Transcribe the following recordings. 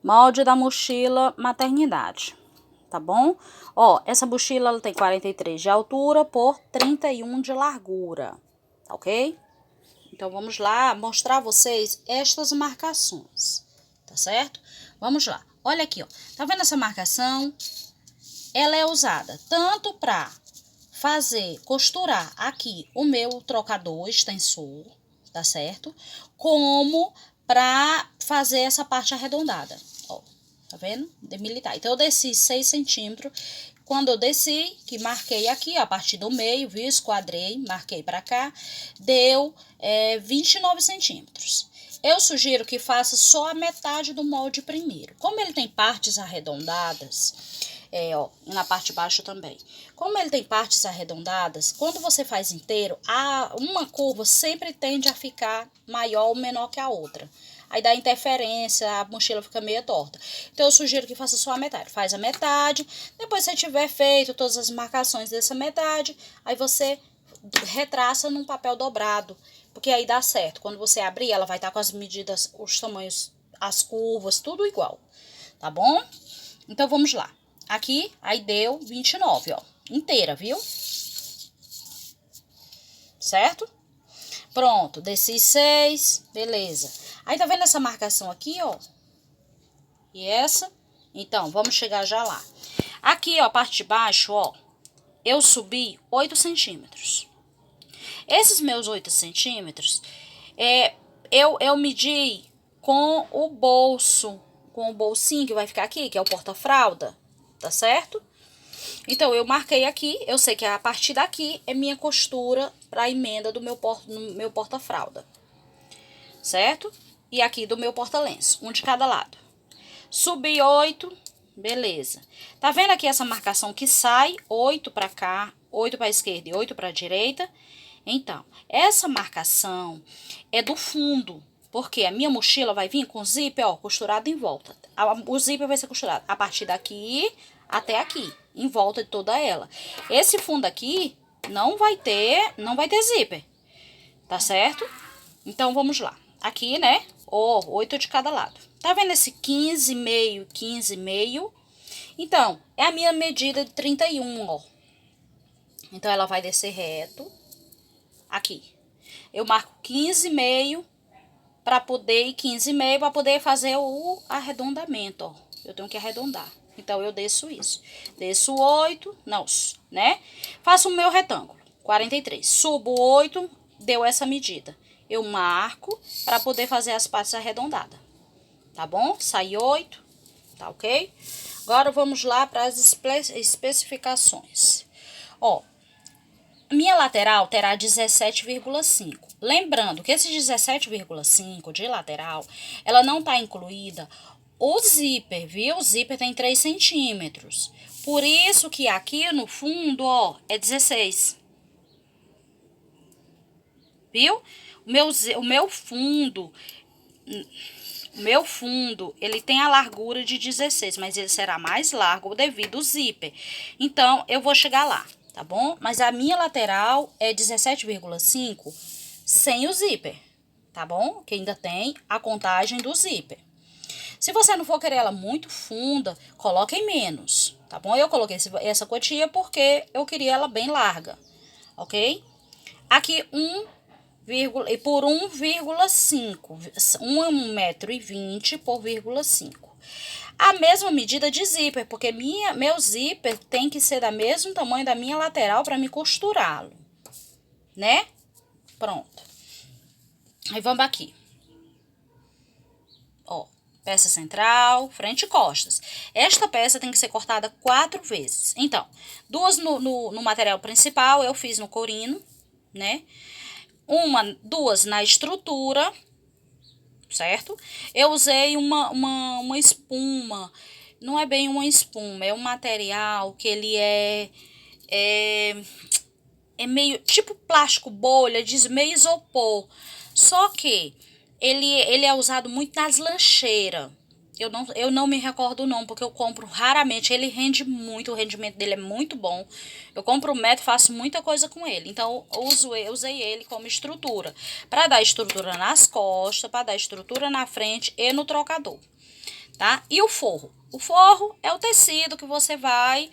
Molde da mochila maternidade, tá bom? Ó, essa mochila ela tem 43 de altura por 31 de largura, tá ok? Então, vamos lá mostrar a vocês estas marcações, tá certo? Vamos lá. Olha aqui, ó. Tá vendo essa marcação? Ela é usada tanto para costurar aqui o meu trocador extensor, tá certo? Como para fazer essa parte arredondada, ó. Tá vendo? De militar. Então, eu desci 6 centímetros. Quando eu desci, que marquei aqui, ó, a partir do meio, viu? Esquadrei, marquei pra cá, deu 29 centímetros. Eu sugiro que faça só a metade do molde primeiro. Como ele tem partes arredondadas, ó, na parte de baixo também. Como ele tem partes arredondadas, quando você faz inteiro, uma curva sempre tende a ficar maior ou menor que a outra. Aí dá interferência, a mochila fica meio torta. Então, eu sugiro que faça só a metade. Faz a metade, depois que você tiver feito todas as marcações dessa metade, aí você retraça num papel dobrado, porque aí dá certo. Quando você abrir, ela vai estar com as medidas, os tamanhos, as curvas, tudo igual, tá bom? Então, vamos lá. Aqui, aí deu 29, ó, inteira, viu? Certo? Pronto, desci 6, beleza. Aí, tá vendo essa marcação aqui, ó? E essa? Então, vamos chegar já lá. Aqui, ó, a parte de baixo, ó, eu subi 8 centímetros. Esses meus 8 centímetros, eu medi com o bolso, com o bolsinho que vai ficar aqui, que é o porta-fralda, tá certo? Então, eu marquei aqui, eu sei que a partir daqui é minha costura para a emenda do meu porta-fralda, certo? E aqui do meu porta-lenço, um de cada lado. Subi 8, beleza. Tá vendo aqui essa marcação que sai 8 para cá, 8 para a esquerda e 8 para a direita? Então, essa marcação é do fundo, porque a minha mochila vai vir com o zíper, ó, costurado em volta. O zíper vai ser costurado a partir daqui até aqui, em volta de toda ela. Esse fundo aqui não vai ter zíper, tá certo? Então, vamos lá. Aqui, né, ó, 8 de cada lado. Tá vendo esse 15,5, 15,5? Então, é a minha medida de 31, ó. Então, ela vai descer reto aqui. Eu marco 15,5 para poder, 15,5 para poder fazer o arredondamento, ó. Eu tenho que arredondar. Então, eu desço isso. Desço 8, não, né? Faço o meu retângulo, 43. Subo 8, deu essa medida. Eu marco para poder fazer as partes arredondadas. Tá bom? Sai 8, tá ok? Agora, vamos lá para as especificações. Ó, minha lateral terá 17,5. Lembrando que esse 17,5 de lateral, ela não tá incluída o zíper, viu? O zíper tem 3 centímetros. Por isso que aqui no fundo, ó, é 16. Viu? O meu fundo, ele tem a largura de 16, mas ele será mais largo devido ao zíper. Então, eu vou chegar lá, tá bom? Mas a minha lateral é 17,5 sem o zíper, tá bom? Que ainda tem a contagem do zíper. Se você não for querer ela muito funda, coloque em menos, tá bom? Eu coloquei essa quantia porque eu queria ela bem larga, ok? Aqui, por 1,5, 1,20 m por 1,5. A mesma medida de zíper, porque meu zíper tem que ser do mesmo tamanho da minha lateral para me costurá-lo, né? Pronto. Aí vamos aqui. Ó, peça central, frente e costas. Esta peça tem que ser cortada 4 vezes. Então, 2 no material principal, eu fiz no corino, né? 2 na estrutura, certo? Eu usei uma espuma, não é bem uma espuma, é um material que ele é meio tipo plástico bolha, diz meio isopor, só que ele é usado muito nas lancheiras. Eu não me recordo não, porque eu compro raramente. Ele rende muito, o rendimento dele é muito bom. Eu compro o metro, faço muita coisa com ele. Então, eu usei ele como estrutura. Para dar estrutura nas costas, para dar estrutura na frente e no trocador. tá? E o forro? O forro é o tecido que você vai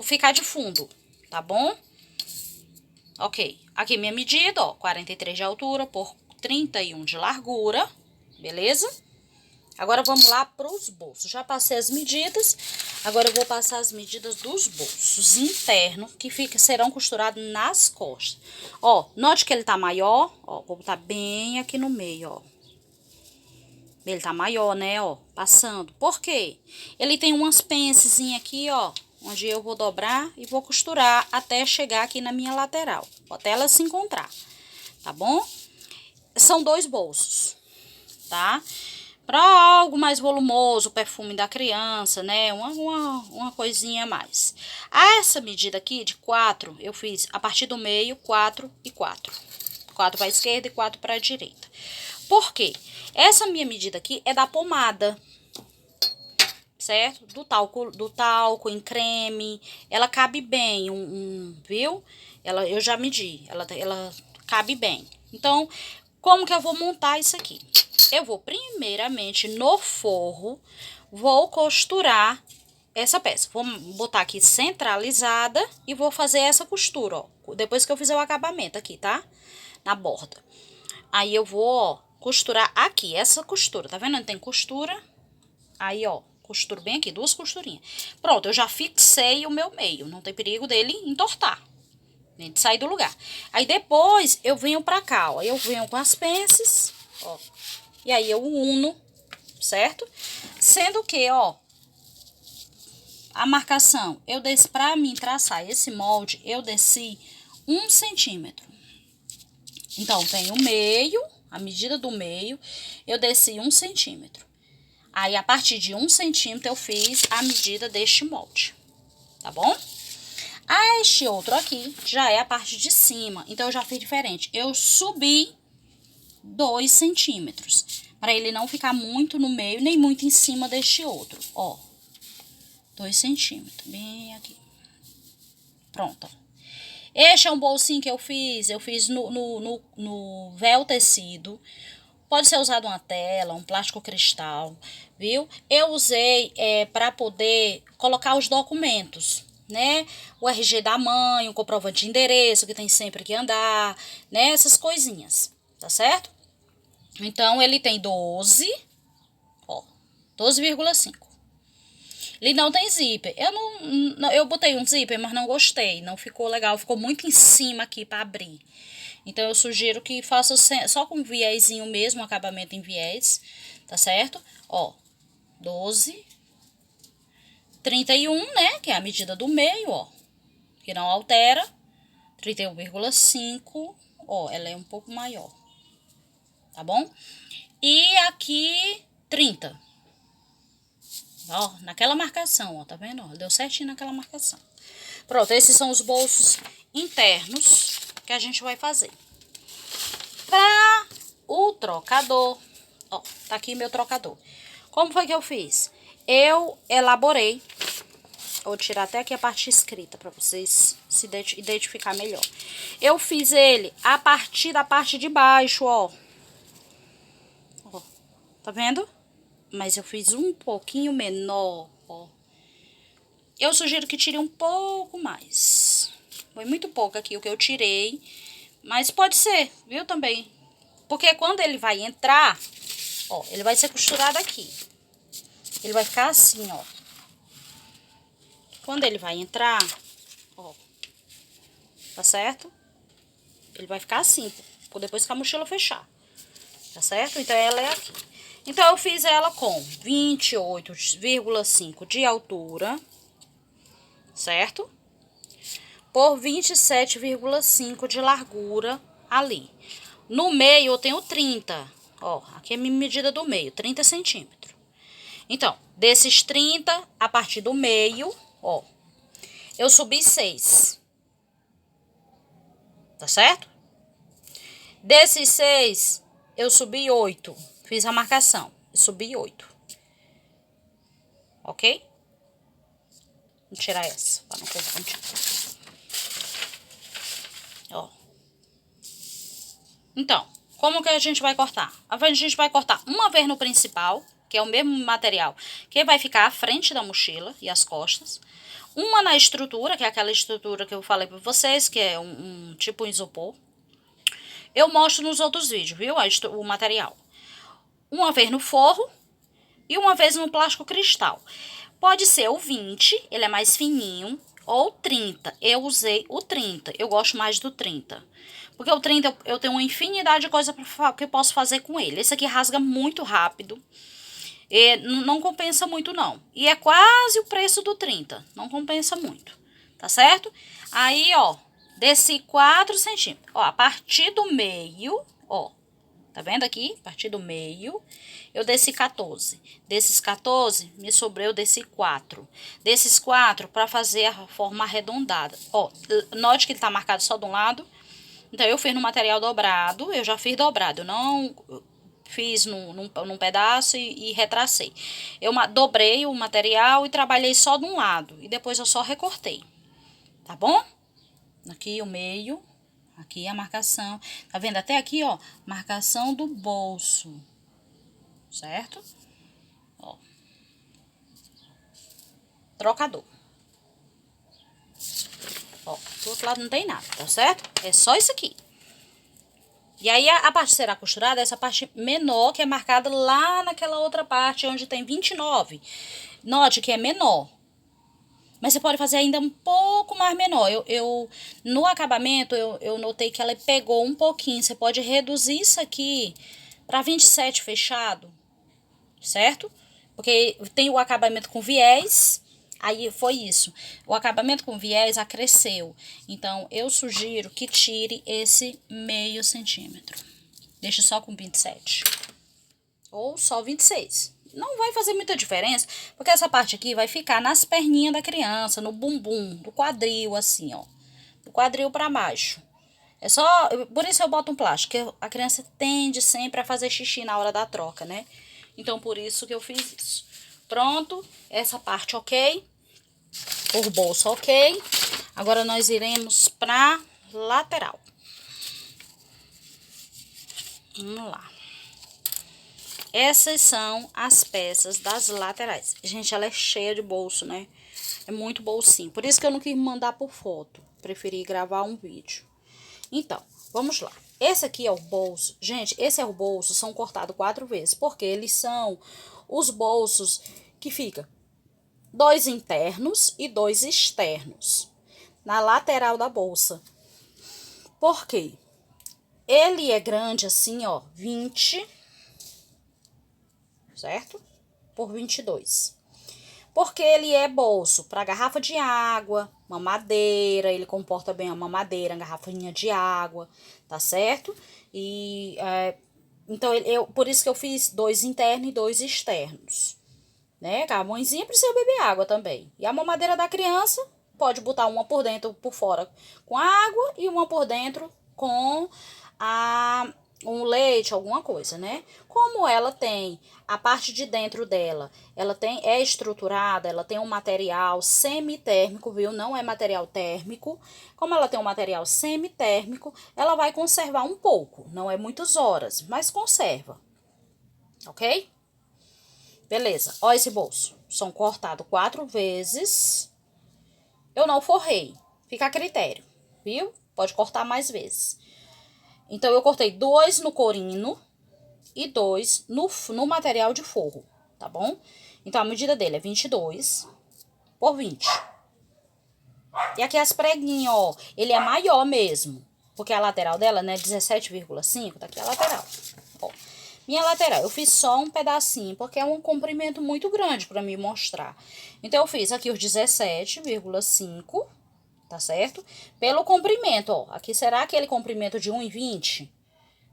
ficar de fundo, tá bom? Ok, aqui minha medida, ó, 43 de altura por 31 de largura, beleza? Agora vamos lá para os bolsos. Já passei as medidas, agora eu vou passar as medidas dos bolsos internos, que serão costurados nas costas. Ó, note que ele tá maior, ó, vou botar bem aqui no meio, ó. Ele tá maior, né, ó, passando. Por quê? Ele tem umas pencezinhas aqui, ó, onde eu vou dobrar e vou costurar até chegar aqui na minha lateral, até ela se encontrar, tá bom? São 2 bolsos, tá? Para algo mais volumoso, perfume da criança, né? Uma coisinha a mais. Essa medida aqui de 4, eu fiz a partir do meio, 4 e 4. 4 para a esquerda e 4 para a direita. Por quê? Essa minha medida aqui é da pomada, certo? Do talco em creme. Ela cabe bem, viu? Eu já medi, ela cabe bem. Então, como que eu vou montar isso aqui? Eu vou primeiramente no forro, vou costurar essa peça. Vou botar aqui centralizada e vou fazer essa costura, ó. Depois que eu fizer o acabamento aqui, tá? Na borda. Aí eu vou, ó, costurar aqui, essa costura, tá vendo? Não tem costura. Aí, ó, costuro bem aqui, 2 costurinhas. Pronto, eu já fixei o meu meio, não tem perigo dele entortar, nem de sair do lugar. Aí depois eu venho pra cá, ó, eu venho com as pences, ó, e aí eu uno, certo? Sendo que, ó, a marcação, eu desci, pra mim traçar esse molde, eu desci 1 centímetro. Então, tem o meio, a medida do meio, eu desci 1 centímetro. Aí, a partir de 1 centímetro, eu fiz a medida deste molde, tá bom? Este outro aqui já é a parte de cima, então eu já fiz diferente. Eu subi 2 centímetros, para ele não ficar muito no meio, nem muito em cima deste outro, ó. 2 centímetros, bem aqui. Pronto, ó. Este é um bolsinho que eu fiz no véu tecido. Pode ser usado uma tela, um plástico cristal, viu? Eu usei para poder colocar os documentos, né? O RG da mãe, o comprovante de endereço que tem sempre que andar, né? Essas coisinhas, tá certo? Então, ele tem 12, ó, 12,5. Ele não tem zíper. Eu botei um zíper, mas não gostei. Não ficou legal. Ficou muito em cima aqui para abrir. Então, eu sugiro que faça só com viezinho mesmo, acabamento em viés. Tá certo? Ó, 12, 31, né? Que é a medida do meio, ó. Que não altera. 31,5. Ó, ela é um pouco maior. Tá bom? E aqui, 30. Ó, naquela marcação, ó, tá vendo? Ó, deu certinho naquela marcação. Pronto, esses são os bolsos internos que a gente vai fazer. Pra o trocador, ó, tá aqui meu trocador. Como foi que eu fiz? Eu elaborei, vou tirar até aqui a parte escrita pra vocês se identificar melhor. Eu fiz ele a partir da parte de baixo, ó. Ó, tá vendo? Mas eu fiz um pouquinho menor, ó. Eu sugiro que tire um pouco mais. Foi muito pouco aqui o que eu tirei, mas pode ser, viu, também. Porque quando ele vai entrar, ó, ele vai ser costurado aqui. Ele vai ficar assim, ó. Quando ele vai entrar, ó, tá certo? Ele vai ficar assim, depois que a mochila fechar, tá certo? Então, ela é aqui. Então, eu fiz ela com 28,5 de altura, certo? Por 27,5 de largura ali. No meio, eu tenho 30. Ó, aqui é a minha medida do meio, 30 centímetros. Então, desses 30, a partir do meio, ó, eu subi 6. Tá certo? Desses 6, eu subi 8. Fiz a marcação. Subi 8. Ok? Vou tirar essa, para não confundir. Ó. Então, Como que a gente vai cortar? A gente vai cortar uma vez no principal, que é o mesmo material, que vai ficar à frente da mochila e as costas. Uma na estrutura, que é aquela estrutura que eu falei pra vocês, que é tipo um isopor. Eu mostro nos outros vídeos, viu? O material. Uma vez no forro e uma vez no plástico cristal. Pode ser o 20, ele é mais fininho, ou 30. Eu usei o 30, eu gosto mais do 30. Porque o 30 eu tenho uma infinidade de coisa que eu posso fazer com ele. Esse aqui rasga muito rápido. E não compensa muito não. E é quase o preço do 30. Não compensa muito. Tá certo? Aí, ó, desci 4 centímetros. Ó, a partir do meio, ó. Tá vendo aqui? A partir do meio, eu desci 14. Desses 14, me sobrou, eu desci 4. Desses 4, para fazer a forma arredondada. Ó, note que ele tá marcado só de um lado. Então, eu fiz no material dobrado. Eu já fiz dobrado. Eu não fiz num pedaço e retracei. Eu dobrei o material e trabalhei só de um lado. E depois eu só recortei. Tá bom? Aqui o meio. Aqui a marcação. Tá vendo até aqui, ó? Marcação do bolso. Certo? Ó. Trocador. Ó, do outro lado não tem nada, tá certo? É só isso aqui. E aí, a parte será costurada, essa parte menor, que é marcada lá naquela outra parte, onde tem 29. Note que é menor. Mas você pode fazer ainda um pouco mais menor. No acabamento, eu notei que ela pegou um pouquinho. Você pode reduzir isso aqui para 27 fechado, certo? Porque tem o acabamento com viés. Aí foi isso. O acabamento com viés acresceu. Então, eu sugiro que tire esse meio centímetro. Deixe só com 27. Ou só 26. Não vai fazer muita diferença, porque essa parte aqui vai ficar nas perninhas da criança, no bumbum, do quadril, assim, ó. Do quadril pra baixo. É só... Por isso eu boto um plástico, porque a criança tende sempre a fazer xixi na hora da troca, né? Então, por isso que eu fiz isso. Pronto, essa parte ok. O bolso ok. Agora nós iremos pra lateral. Vamos lá. Essas são as peças das laterais. Gente, ela é cheia de bolso, né? É muito bolsinho. Por isso que eu não quis mandar por foto. Preferi gravar um vídeo. Então, vamos lá. Esse aqui é o bolso. Gente, esse é o bolso. São cortados 4 vezes. Porque eles são os bolsos que fica 2 internos e 2 externos na lateral da bolsa. Por quê? Ele é grande assim, ó, 20, certo? Por 22. Porque ele é bolso para garrafa de água, mamadeira, ele comporta bem a mamadeira, a garrafinha de água, tá certo? E então, por isso que eu fiz 2 internos e 2 externos. Né? A mãezinha precisa beber água também. E a mamadeira da criança pode botar uma por dentro, por fora com água e uma por dentro com um leite, alguma coisa, né? Como ela tem a parte de dentro dela, é estruturada, ela tem um material semitérmico, viu? Não é material térmico. Como ela tem um material semitérmico, ela vai conservar um pouco. Não é muitas horas, mas conserva. Ok? Beleza, ó esse bolso. São cortados 4 vezes. Eu não forrei. Fica a critério, viu? Pode cortar mais vezes. Então, eu cortei 2 no corino e 2 no material de forro, tá bom? Então, a medida dele é 22 por 20. E aqui as preguinhas, ó. Ele é maior mesmo. Porque a lateral dela, né, 17,5. Tá aqui a lateral. Ó. Minha lateral, eu fiz só um pedacinho, porque é um comprimento muito grande para me mostrar. Então, eu fiz aqui os 17,5, tá certo? Pelo comprimento, ó. Aqui será aquele comprimento de 1,20?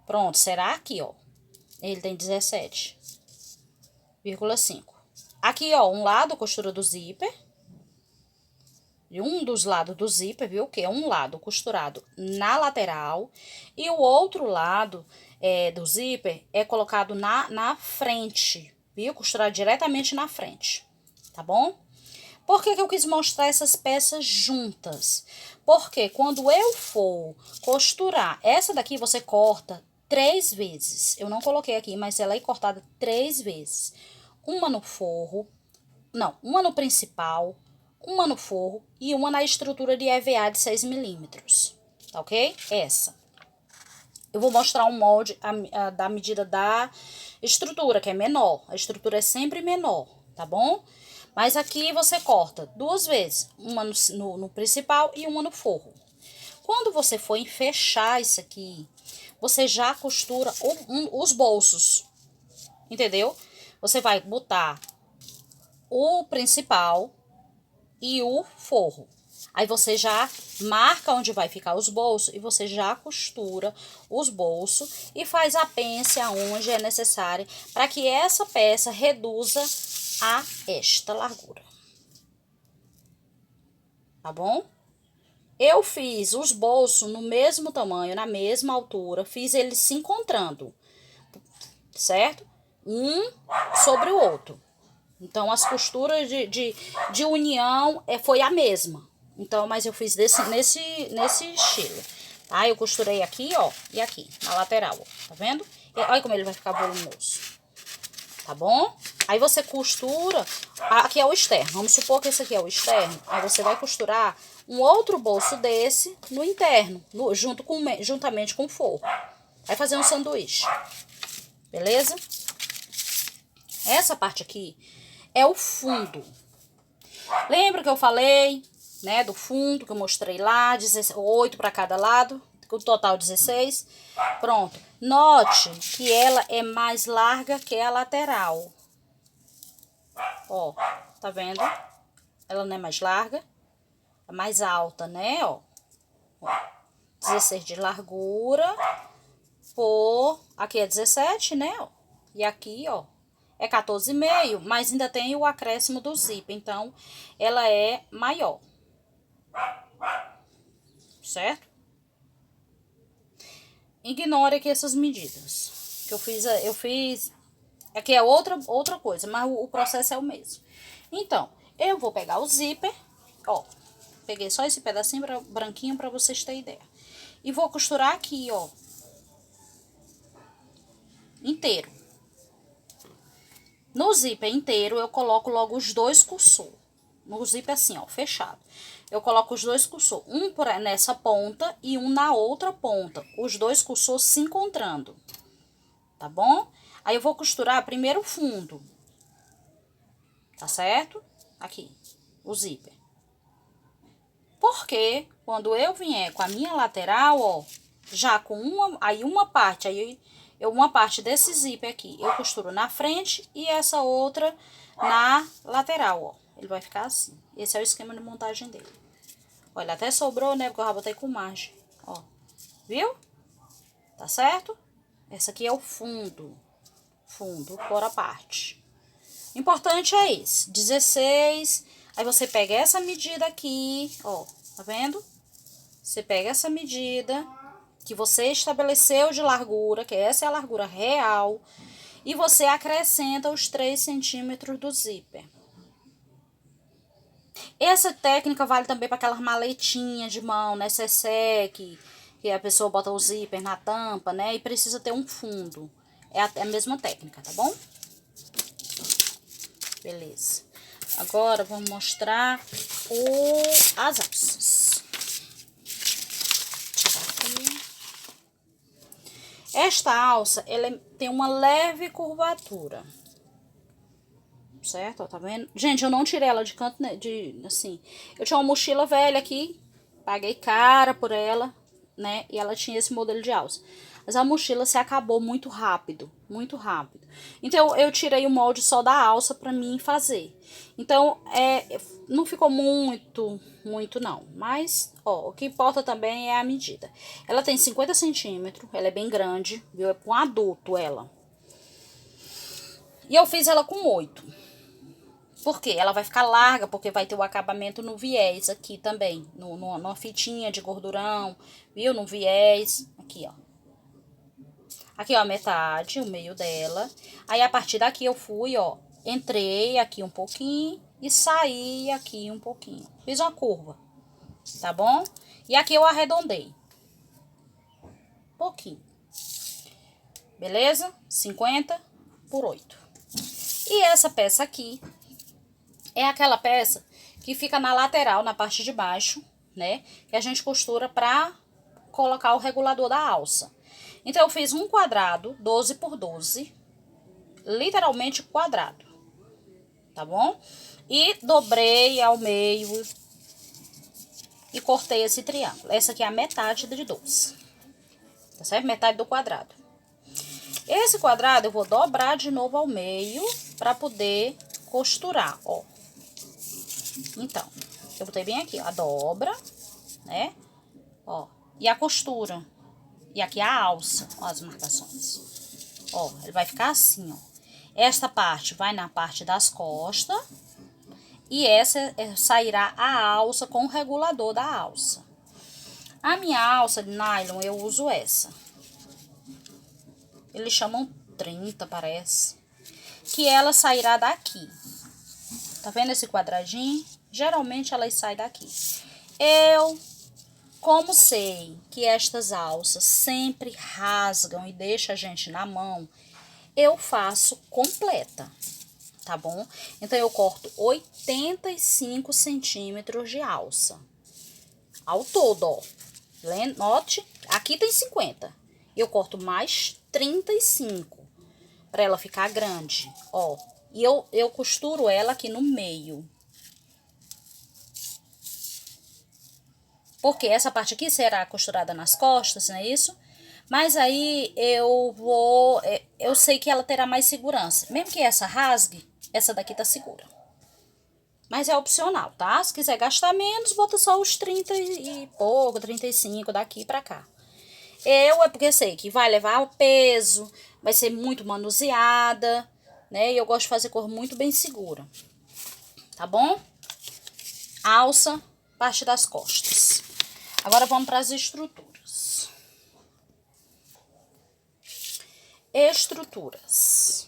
Pronto, será aqui, ó. Ele tem 17,5. Aqui, ó, um lado, costura do zíper. E um dos lados do zíper, viu? Que é um lado costurado na lateral. E o outro lado do zíper é colocado na frente, viu? Costurado diretamente na frente, tá bom? Por que eu quis mostrar essas peças juntas? Porque quando eu for costurar, essa daqui você corta 3 vezes. Eu não coloquei aqui, mas ela é cortada 3 vezes. Uma no forro, não, uma no principal, uma no forro e uma na estrutura de EVA de 6 milímetros, tá ok? Essa. Eu vou mostrar um molde da medida da estrutura, que é menor. A estrutura é sempre menor, tá bom? Mas aqui você corta 2 vezes, uma no principal e uma no forro. Quando você for fechar isso aqui, você já costura os bolsos, entendeu? Você vai botar o principal e o forro. Aí você já marca onde vai ficar os bolsos e você já costura os bolsos e faz a pence aonde é necessário para que essa peça reduza a esta largura. Tá bom? Eu fiz os bolsos no mesmo tamanho, na mesma altura, fiz eles se encontrando, certo? Um sobre o outro. Então, as costuras de união foi a mesma. Então, mas eu fiz nesse estilo, tá? Eu costurei aqui, ó, e aqui, na lateral, ó, tá vendo? E olha como ele vai ficar volumoso, tá bom? Aí você costura, aqui é o externo, vamos supor que esse aqui é o externo, aí você vai costurar um outro bolso desse no interno, juntamente com o forro. Vai fazer um sanduíche, beleza? Essa parte aqui é o fundo. Lembra que eu falei, né, do fundo que eu mostrei lá, 8 para cada lado, o total 16. Pronto. Note que ela é mais larga que a lateral. Ó, tá vendo? Ela não é mais larga, é mais alta, né, ó. 16 de largura por, aqui é 17, né, ó. E aqui, ó, é 14,5, mas ainda tem o acréscimo do zíper, então ela é maior. Certo? Ignore aqui essas medidas. Que eu fiz aqui é outra coisa, mas o processo é o mesmo. Então, eu vou pegar o zíper, ó. Peguei só esse pedacinho branquinho para vocês terem ideia. E vou costurar aqui, ó. Inteiro. No zíper inteiro, eu coloco logo os 2 cursor. No zíper assim, ó, fechado. Eu coloco os 2 cursor, um nessa ponta e um na outra ponta. Os 2 cursor se encontrando, tá bom? Aí eu vou costurar primeiro o fundo, tá certo? Aqui, o zíper. Porque quando eu vier com a minha lateral, ó, já com uma parte desse zíper aqui, eu costuro na frente e essa outra na lateral, ó. Ele vai ficar assim. Esse é o esquema de montagem dele. Olha, até sobrou, né? Porque eu já botei com margem, ó. Viu? Tá certo? Essa aqui é o fundo. Fundo por a parte. Importante é esse. 16. Aí você pega essa medida aqui, ó. Tá vendo? Você pega essa medida que você estabeleceu de largura, que essa é a largura real, e você acrescenta os 3 centímetros do zíper. Essa técnica vale também para aquelas maletinhas de mão, né, que a pessoa bota o zíper na tampa, né, e precisa ter um fundo. É a mesma técnica, tá bom? Beleza. Agora, vamos mostrar as alças. Tirar aqui. Esta alça, ela tem uma leve curvatura. Certo? Ó, tá vendo? Gente, eu não tirei ela de canto, né, assim. Eu tinha uma mochila velha aqui, paguei cara por ela, né? E ela tinha esse modelo de alça. Mas a mochila se acabou muito rápido, muito rápido. Então, eu tirei o molde só da alça pra mim fazer. Então, não ficou muito não. Mas, ó, o que importa também é a medida. Ela tem 50 centímetros, ela é bem grande, viu? É pra um adulto ela. E eu fiz ela com 8. Por quê? Ela vai ficar larga, porque vai ter o acabamento no viés aqui também. Numa fitinha de gordurão, viu? No viés. Aqui, ó. Aqui, ó, a metade, o meio dela. Aí, a partir daqui, eu fui, ó. Entrei aqui um pouquinho e saí aqui um pouquinho. Fiz uma curva, tá bom? E aqui eu arredondei. Um pouquinho. beleza? 50 por 8. E essa peça aqui é aquela peça que fica na lateral, na parte de baixo, né? Que a gente costura pra colocar o regulador da alça. Então, eu fiz um quadrado, 12 por 12, literalmente quadrado, tá bom? E dobrei ao meio e cortei esse triângulo. Essa aqui é a metade de 12, tá certo? Metade do quadrado. Esse quadrado eu vou dobrar de novo ao meio pra poder costurar, ó. Então, eu botei bem aqui, ó, a dobra, né? Ó, e a costura. E aqui a alça, ó, as marcações. Ó, ele vai ficar assim, ó. Esta parte vai na parte das costas. E essa sairá a alça com o regulador da alça. A minha alça de nylon, eu uso essa. Eles chamam 30, parece. Que ela sairá daqui. Tá vendo esse quadradinho? Geralmente ela sai daqui. Como sei que estas alças sempre rasgam e deixam a gente na mão, eu faço completa, tá bom? Então, eu corto 85 centímetros de alça. Ao todo, ó. Note, aqui tem 50. Eu corto mais 35 para ela ficar grande, ó. E eu costuro ela aqui no meio. Porque essa parte aqui será costurada nas costas, não é isso? Mas aí eu sei que ela terá mais segurança. Mesmo que essa rasgue, essa daqui tá segura. Mas é opcional, tá? Se quiser gastar menos, bota só os 30 e pouco, 35 daqui pra cá. É porque sei que vai levar o peso, vai ser muito manuseada, né? E eu gosto de fazer cor muito bem segura. Tá bom? Alça, parte das costas. Agora, vamos para as estruturas. Estruturas.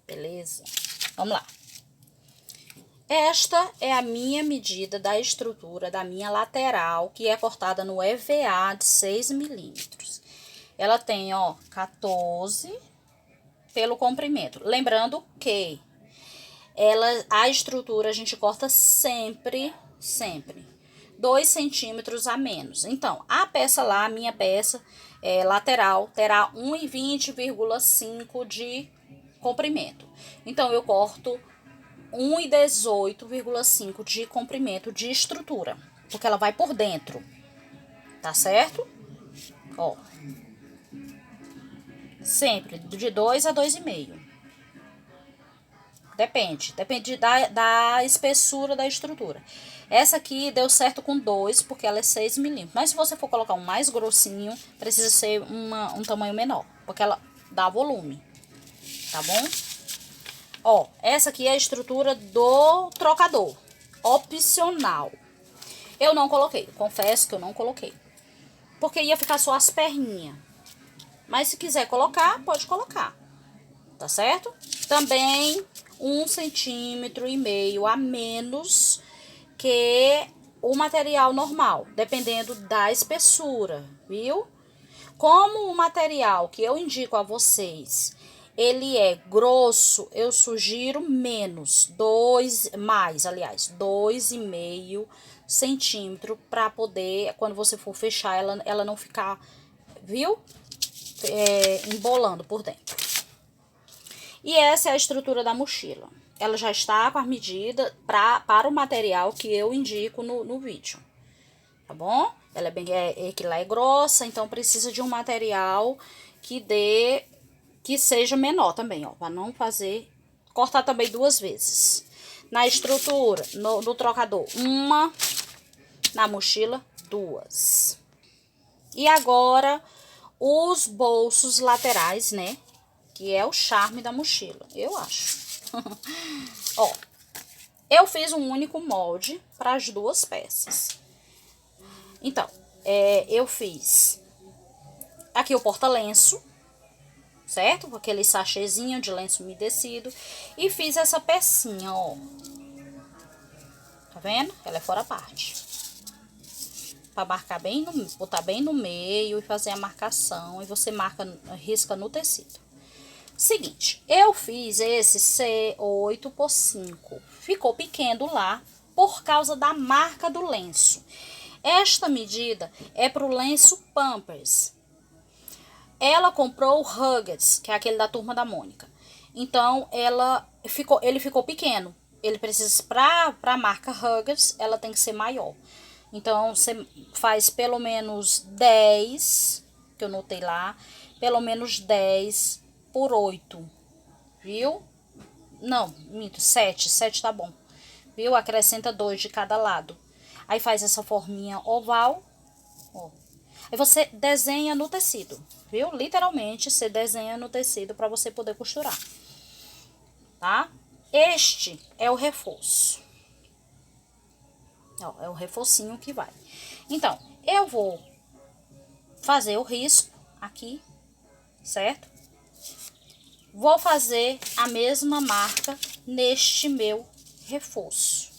Beleza? Vamos lá. Esta é a minha medida da estrutura da minha lateral, que é cortada no EVA de 6 milímetros. Ela tem, ó, 14 pelo comprimento. Lembrando que a estrutura a gente corta sempre 2 centímetros a menos. Então, a peça lá, a minha peça lateral, terá 1,20,5 de comprimento. Então, eu corto 1,18,5 de comprimento de estrutura, porque ela vai por dentro, tá certo? Ó, sempre de 2 a 2,5. Depende da espessura da estrutura. Essa aqui deu certo com 2, porque ela é 6 milímetros. Mas se você for colocar um mais grossinho, precisa ser um tamanho menor, porque ela dá volume, tá bom? Ó, essa aqui é a estrutura do trocador, opcional. Eu não coloquei, confesso que eu não coloquei, porque ia ficar só as perninhas. Mas se quiser colocar, pode colocar, tá certo? Também 1,5 centímetro a menos que o material normal, dependendo da espessura, viu? Como o material que eu indico a vocês, ele é grosso, eu sugiro menos, 2,5 centímetro, para poder, quando você for fechar, ela não ficar, viu? Embolando por dentro. E essa é a estrutura da mochila. Ela já está com as medidas para o material que eu indico no vídeo. Tá bom? Ela que lá é grossa, então precisa de um material que seja menor também, ó. Para não cortar também 2 vezes. Na estrutura, no trocador, 1. Na mochila, 2. E agora, os bolsos laterais, né? Que é o charme da mochila, eu acho. Ó, eu fiz um único molde para as 2 peças. Então, eu fiz aqui o porta-lenço, certo? Com aquele sachêzinho de lenço umedecido. E fiz essa pecinha, ó. Tá vendo? Ela é fora a parte. Pra marcar botar bem no meio e fazer a marcação. E você risca no tecido. Seguinte, eu fiz esse C8 por 5. Ficou pequeno lá por causa da marca do lenço. Esta medida é para o lenço Pampers. Ela comprou o Huggets, que é aquele da Turma da Mônica. Então, ele ficou pequeno. Ele precisa, para a marca Huggets, ela tem que ser maior. Então, você faz pelo menos 10, que eu notei lá, pelo menos 10 por 8, viu? Não, minto, 7 tá bom, viu? Acrescenta 2 de cada lado. Aí faz essa forminha oval, ó. Aí você desenha no tecido, viu? Literalmente, você desenha no tecido para você poder costurar, tá? Este é o reforço. Ó, é o reforcinho que vai. Então, eu vou fazer o risco aqui, certo? Vou fazer a mesma marca neste meu reforço.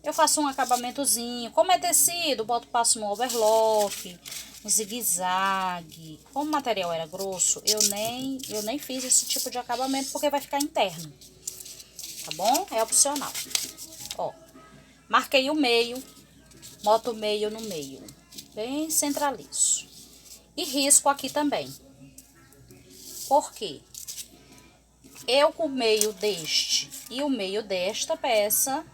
Eu faço um acabamentozinho. Como é tecido, passo no overlock, no zigue-zague. Como o material era grosso, eu nem fiz esse tipo de acabamento porque vai ficar interno. Tá bom? É opcional. Ó, marquei o meio, boto o meio no meio. Bem centralizo. E risco aqui também. Por quê? Eu com o meio deste e o meio desta peça,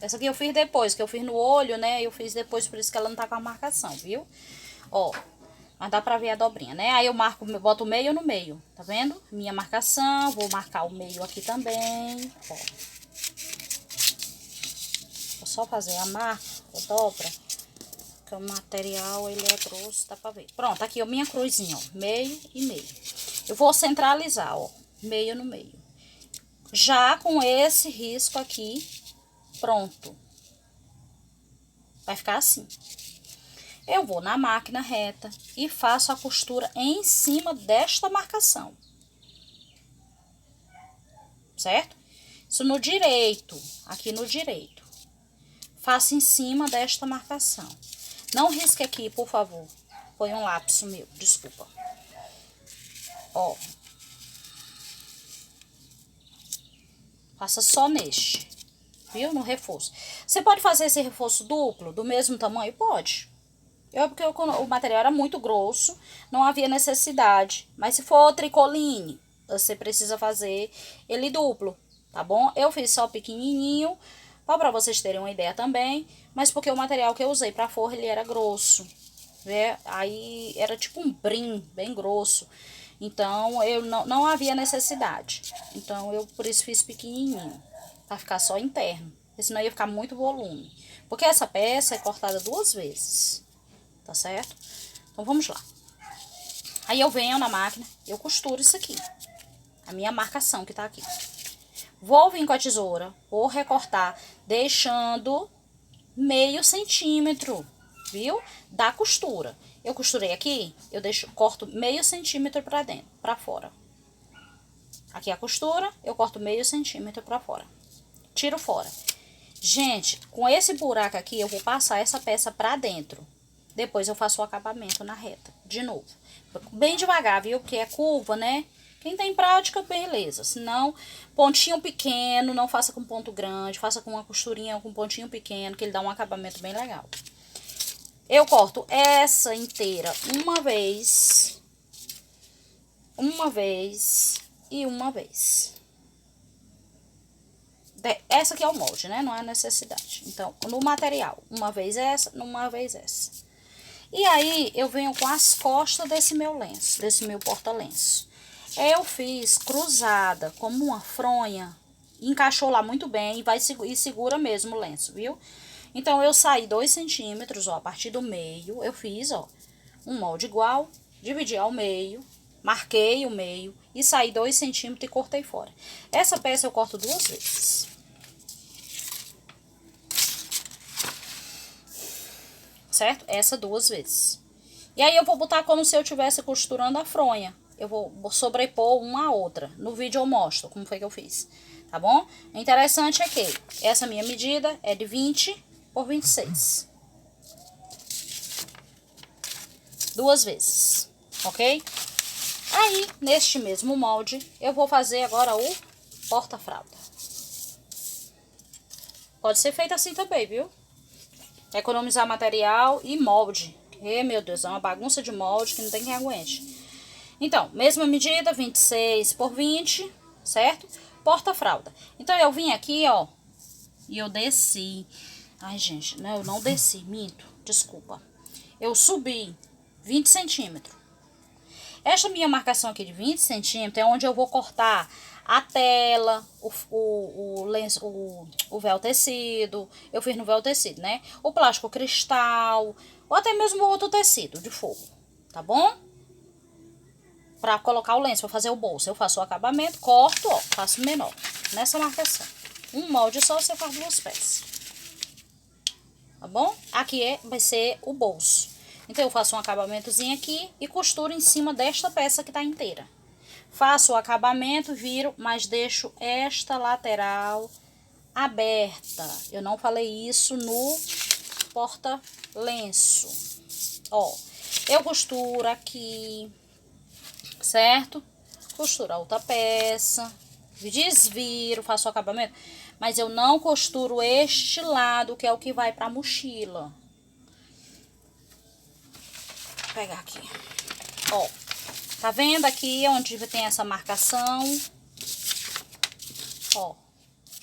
essa aqui eu fiz depois, que eu fiz no olho, né? Eu fiz depois, por isso que ela não tá com a marcação, viu? Ó, mas dá pra ver a dobrinha, né? Aí eu boto o meio no meio, tá vendo? Minha marcação, vou marcar o meio aqui também, ó. Vou só fazer a marca, a dobra, porque o material, ele é grosso, dá pra ver. Pronto, aqui a minha cruzinha, ó, meio e meio. Eu vou centralizar, ó, meio no meio. Já com esse risco aqui, pronto. Vai ficar assim. Eu vou na máquina reta e faço a costura em cima desta marcação. Certo? Isso no direito, aqui no direito. Faço em cima desta marcação. Não risque aqui, por favor. Foi um lapso meu, desculpa. Ó. Faça só neste, viu? No reforço. Você pode fazer esse reforço duplo, do mesmo tamanho? Pode. Porque o material era muito grosso, não havia necessidade. Mas se for tricoline, você precisa fazer ele duplo, tá bom? Eu fiz só pequenininho, pra vocês terem uma ideia também. Mas porque o material que eu usei pra forra, ele era grosso, né? Aí era tipo um brim, bem grosso. Então, eu não havia necessidade. Então, eu por isso fiz pequenininho, pra ficar só interno. Porque senão ia ficar muito volume. Porque essa peça é cortada 2 vezes, tá certo? Então, vamos lá. Aí, eu venho na máquina, eu costuro isso aqui. A minha marcação que tá aqui. Vou vir com a tesoura, vou recortar, deixando meio centímetro, viu? Da costura. Eu costurei aqui, corto meio centímetro pra dentro, pra fora. Aqui a costura, eu corto meio centímetro pra fora. Tiro fora. Gente, com esse buraco aqui, eu vou passar essa peça pra dentro. Depois eu faço o acabamento na reta, de novo. Bem devagar, viu? Porque é curva, né? Quem tem prática, beleza. Se não, pontinho pequeno, não faça com ponto grande. Faça com uma costurinha com pontinho pequeno, que ele dá um acabamento bem legal. Eu corto essa inteira uma vez e uma vez. Essa aqui é o molde, né? Não é necessidade. Então, no material, uma vez essa, uma vez essa. E aí, eu venho com as costas desse meu lenço, desse meu porta-lenço. Eu fiz cruzada, como uma fronha, encaixou lá muito bem e segura mesmo o lenço, viu? Então, eu saí 2 centímetros, ó, a partir do meio, eu fiz, ó, um molde igual, dividi ao meio, marquei o meio e saí 2 centímetros e cortei fora. Essa peça eu corto 2 vezes. Certo? Essa 2 vezes. E aí, eu vou botar como se eu estivesse costurando a fronha. Eu vou sobrepor uma a outra. No vídeo eu mostro como foi que eu fiz, tá bom? O interessante é que essa minha medida é de 20 por 26. 2 vezes, ok? Aí, neste mesmo molde, eu vou fazer agora o porta-fralda. Pode ser feito assim também, viu? Economizar material e molde. Meu Deus, é uma bagunça de molde que não tem quem aguente. Então, mesma medida, 26 por 20, certo? Porta-fralda. Então, eu vim aqui, ó, e eu desci. Ai, gente, não, eu não desci, minto, desculpa. Eu subi 20 centímetros. Esta minha marcação aqui de 20 centímetros é onde eu vou cortar a tela, o lenço, o véu tecido. Eu fiz no véu tecido, né? O plástico cristal, ou até mesmo outro tecido de fogo, tá bom? Pra colocar o lenço, pra fazer o bolso. Eu faço o acabamento, corto, ó, faço menor. Nessa marcação. Um molde só, você faz 2 peças. Tá bom? Aqui vai ser o bolso. Então, eu faço um acabamentozinho aqui e costuro em cima desta peça que tá inteira. Faço o acabamento, viro, mas deixo esta lateral aberta. Eu não falei isso no porta-lenço. Ó, eu costuro aqui, certo? Costuro a outra peça, desviro, faço o acabamento, mas eu não costuro este lado, que é o que vai pra mochila. Vou pegar aqui, ó, tá vendo aqui onde tem essa marcação? Ó,